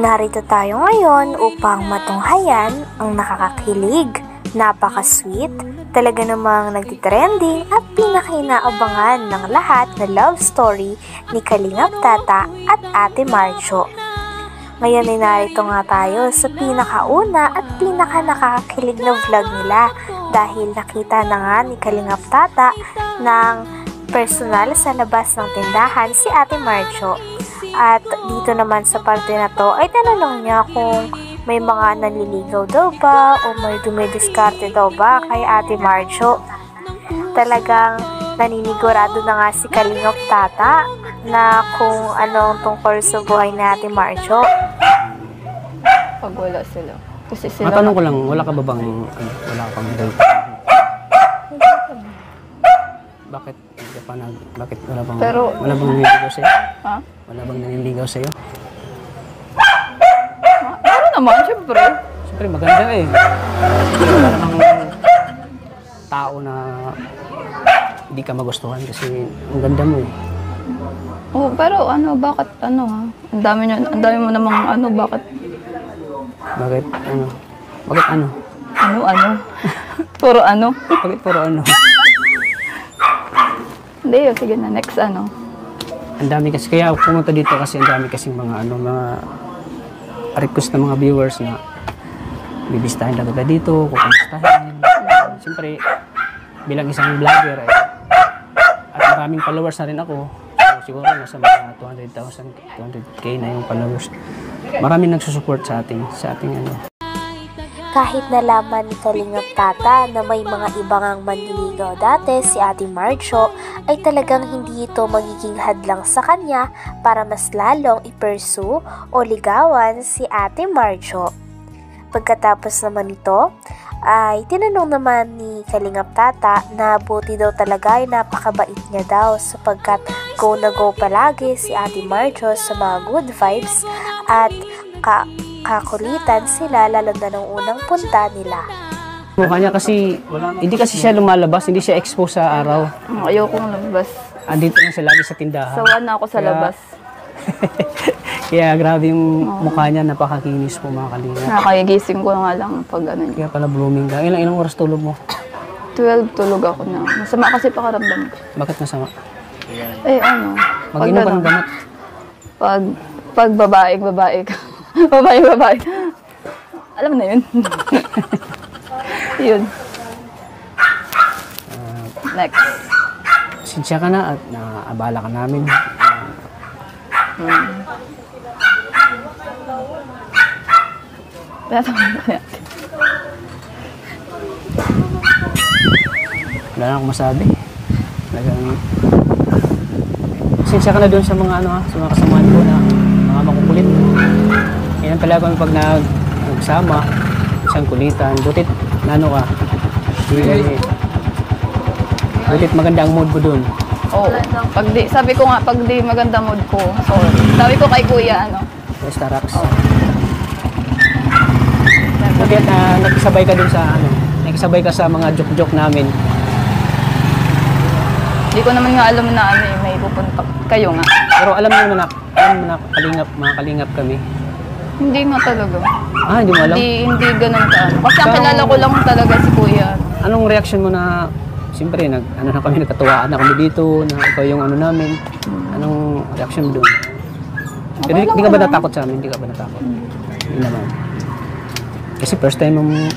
Narito tayo ngayon upang matunghayan ang nakakakilig, napaka-sweet, talaga namang nagtitrending at pinakainaabangan ng lahat na love story ni Kalingap Tata at Ate Marcho. Ngayon ay narito nga tayo sa pinakauna at nakakakilig na vlog nila dahil nakita na nga ni Kalingap Tata ng personal sa labas ng tindahan si Ate Marcho. At dito naman sa parte na to ay tinanong niya kung may mga nanliligaw daw ba o may dumidiskarte daw ba kay Ate Marcho. Talagang naninigurado na nga si Kalingap Tata na kung anong tungkol sa buhay ni Ate Marcho. Pag wala sila. Kasi sila... Matanong ko lang, wala ka ba bang, wala ka bang date? Bakit? Bakit wala bang, Pero, wala bang naniligaw sa'yo? Ha? Wala bang naniligaw sa'yo? Meron naman, syempre. Siyempre, maganda eh. Wala namang tao na hindi ka magustuhan kasi ang ganda mo eh. Oh, pero ano, bakit ano ha? Ang dami mo namang ano, bakit? Bakit ano? Bakit ano? Ano? Puro ano? Bakit puro ano? Hindi, sige na, next ano. Ang dami kasi, kaya pumunta dito kasi ang dami kasing mga ano, mga request ng mga viewers na bibistahin na kita dito, kukontahin. Siyempre, bilang isang vlogger at maraming followers na rin ako. So, siguro nasa mga 200,000, 200k na yung followers. Maraming nagsusupport sa ating ano. Kahit nalaman ni Kalingap Tata na may mga ibang manliligaw dati si Ate Marcho, ay talagang hindi ito magiging hadlang sa kanya para mas lalong i-pursue o ligawan si Ate Marcho. Pagkatapos naman nito, ay tinanong naman ni Kalingap Tata na buti daw talaga ay napakabait niya daw sapagkat go na go palagi si Ate Marcho sa mga good vibes at kakulitan sila lalo na nung unang punta nila. Mukha niya kasi, hindi kasi siya lumalabas, hindi siya exposed sa araw. Ayokong lumabas. Andito lang siya lagi sa tindahan. Sawa na ako sa labas. Kaya grabe yung mukha niya, napakakinis po mga Kalingap. Nakagising ko nga lang pag ano. Kaya pala blooming ka. Ilang oras tulog mo? 12 tulog ako na. Masama kasi pakaramdam ko. Bakit masama? Eh ano? Mag-inom ka ng gamot? Pag babae ka. babae. Alam mo na yun. Yun. Next. Sinsya ka na at naabala ka namin. Wala na akong masabi. Sinsya ka na doon sa mga sa mga kasamahan ko na mga makukulit. Yan talaga kami pag nagsama, isang kulitan. Butit na ka. Butit maganda ang mood ko doon. Oo. Sabi ko nga, pag di maganda mood ko, sorry. Sabi ko kay Kuya, Starax. Butit nakisabay ka doon sa nakisabay ka sa mga joke-joke namin. Hindi ko naman nga alam na may pupunta kayo nga. Pero alam mo na mga kalingap kami. Hindi nga talaga. Hindi mo alam? Hindi ganun ka. Kasi ang kilala ko lang talaga si Kuya. Anong reaction mo na, siyempre, na kami, nagkatuwaan na kami dito, na ikaw yung namin. Anong reaction mo doon? Okay, Hindi ka ba natakot sa amin? Hindi ka ba natakot? Hindi naman. Kasi first time mong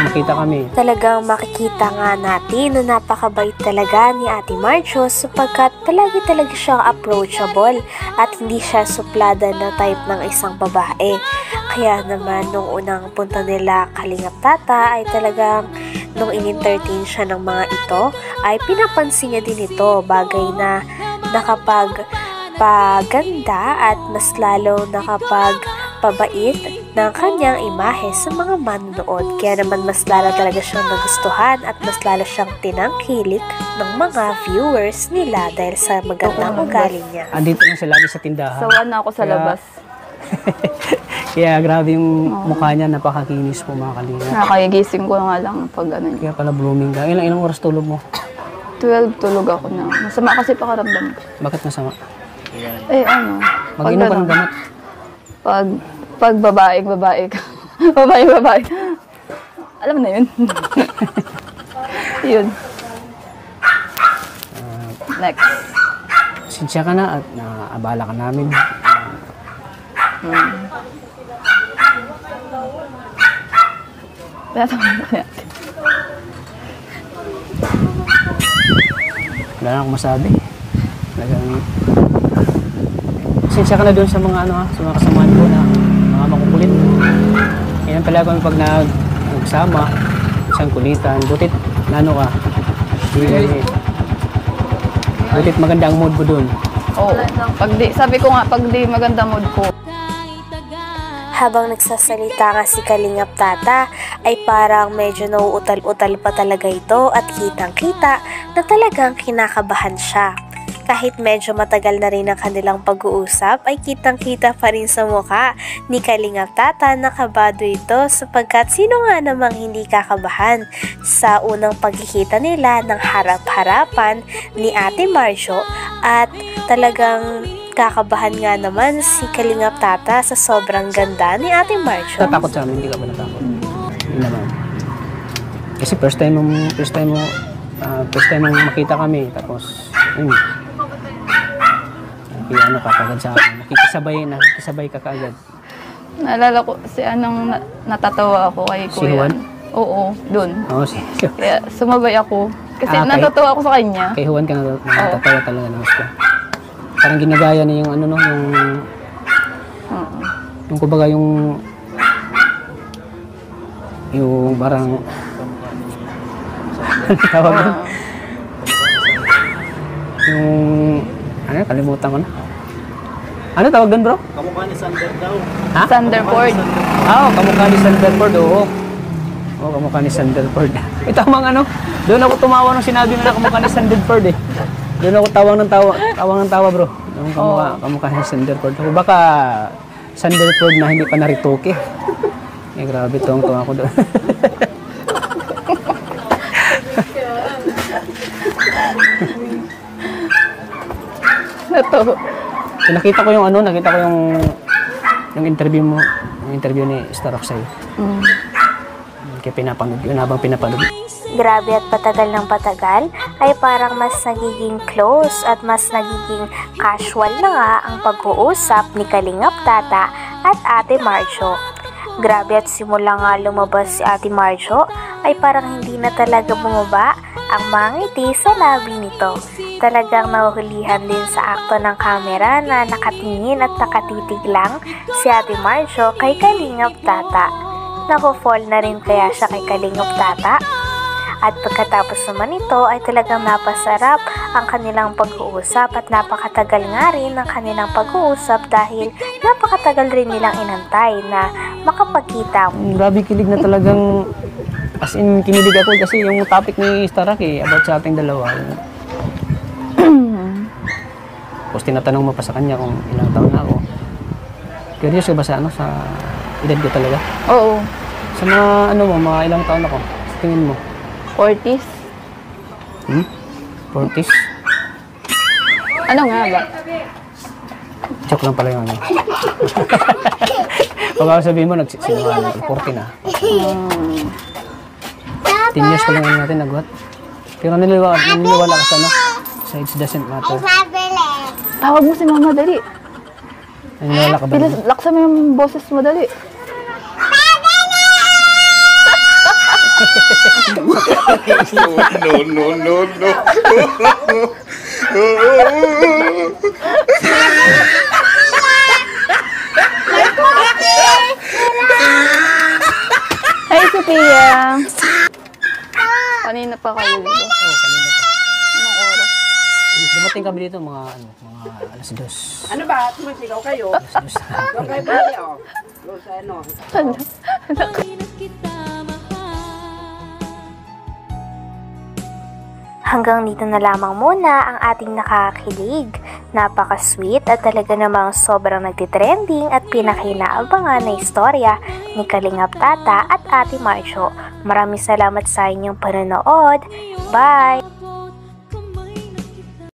makita kami. Talagang makikita nga natin na napakabait talaga ni Ate Marcho sapagkat talaga siyang approachable at hindi siya suplada na type ng isang babae. Kaya naman nung unang punta nila Kalingap Tata ay talagang nung in-entertain siya ng mga ito ay pinapansin niya din ito, bagay na nakapagpaganda at mas lalo nakapagpabait ng kanyang imahe sa mga manonood. Kaya naman mas lalo talaga siyang nagustuhan at mas lalo siyang tinangkilik ng mga viewers nila dahil sa magandang ugali niya. Andito lang siya lagi sa tindahan. Sawa na ako sa labas. Kaya grabe yung mukha niya, napakakinis po mga Kalingap. Nakagising ko nga lang pag ano. Kaya pala blooming ka. Ilang oras tulog mo? 12 tulog ako na. Masama kasi pakaramdam ko. Bakit masama? Eh ano? Mag-inom ka ng gamot? Pag babae ka. babae. Alam mo na yun. Yun. Next. Sinsya ka na at naabala ka namin. Wala na akong masabi. Talagang sinsya ka na doon sa mga sa mga kasamahan ko na mga makukulit. Yan pala kung pag nagsama, isang kulitan, butit ka. Butit maganda ang mood mo doon. Oo. Sabi ko nga, pag di maganda mood ko. Habang nagsasalita nga si Kalingap Tata ay parang medyo nauutal-utal pa talaga ito at kitang-kita na talagang kinakabahan siya. Kahit medyo matagal na rin ang kanilang pag-uusap ay kitang-kita pa rin sa mukha ni Kalingap Tata na kabado ito sapagkat sino nga namang hindi kakabahan sa unang pagkikita nila ng harap-harapan ni Ate Marjo at talagang kakabahan nga naman si Kalingap Tata sa sobrang ganda ni Ate Marjo. Natakot sa amin, hindi ka ba natakot? Hindi naman. Kasi first time mong makita kami, tapos ka kagad sa akin. Nakikisabay ka kaagad. Naalala ko si natatawa ako kay Kuya. Si Juan? Oo, dun. Oo, Kaya sumabay ako. Kasi natatawa ako sa kanya. Kay Juan ka natatawa talaga ng gusto. Parang ginagaya niya yung yung kumbaga yung parang tawag mo. Yung kalimutan ko na. Ano tawag doon, bro? Kamukha ni Sander daw. Ha? Sanderford. Kamukha ni Sanderford, oo. Oo, kamukha ni Sanderford. Tamang doon ako tumawa nung sinabi mo na kamukha ni Sanderford eh. Doon ako tawang ng tawa, bro. Yung kamukha ni Sanderford. Ako baka Sanderford na hindi pa naritoke. Grabe tuwang-tuwa ako doon. Nato. So, nakita ko yung interview mo, yung interview ni Star of sa'yo. Kaya pinapanood yun habang pinapanood. Grabe at patagal ng patagal ay parang mas nagiging close at mas nagiging casual na nga ang pag-uusap ni Kalingap Tata at Ate Marjo. Grabe at simula nga lumabas si Ate Marjo ay parang hindi na talaga bumaba ang mga ngiti sa labi nito. Talagang nahuhulihan din sa akto ng kamera na nakatingin at nakatitig lang si Ate Marjo kay Kalingap Tata. Nako-fall na rin kaya siya kay Kalingap Tata? At pagkatapos naman ito ay talagang napasarap ang kanilang pag-uusap at napakatagal nga rin ang kanilang pag-uusap dahil napakatagal rin nilang inantay na makapagkita. Grabe kilig na talagang as in kinilig ako kasi yung topic ni Starak about sa ating dalawa. Tapos tinatanong mo pa sa kanya kung ilang taon na ako. Curious ka ba sa sa edad ko talaga? Oo. Sa mga mga ilang taon ako? Sa tingin mo? 40s. 40s? Ano nga ba? Joke lang pala yung Pag ako sabihin mo, nagsinungaling 40 na. 10 years pa lang natin nagwat. Pero naniniwala ka sa sa age doesn't matter. Tawag mo si Mama, dali. Naniniwala ka ba? Laksan mo yung boses mo, dali. No. Hi, Sophia. Kanina pa kayo dito? Oo, kanina pa. Anong oras? Dumating kami dito mga alas 2. Ano ba? Tumasigaw kayo? Alas 2. Doon kayo pwede, oh. Doon sa ano. Hanggang dito na lamang muna ang ating nakakakilig, napaka-sweet at talaga namang sobrang nagtitrending at pinakinaabangan na istorya ni Kalingap Tata at Ate Marjo. Maraming salamat sa inyong panonood. Bye!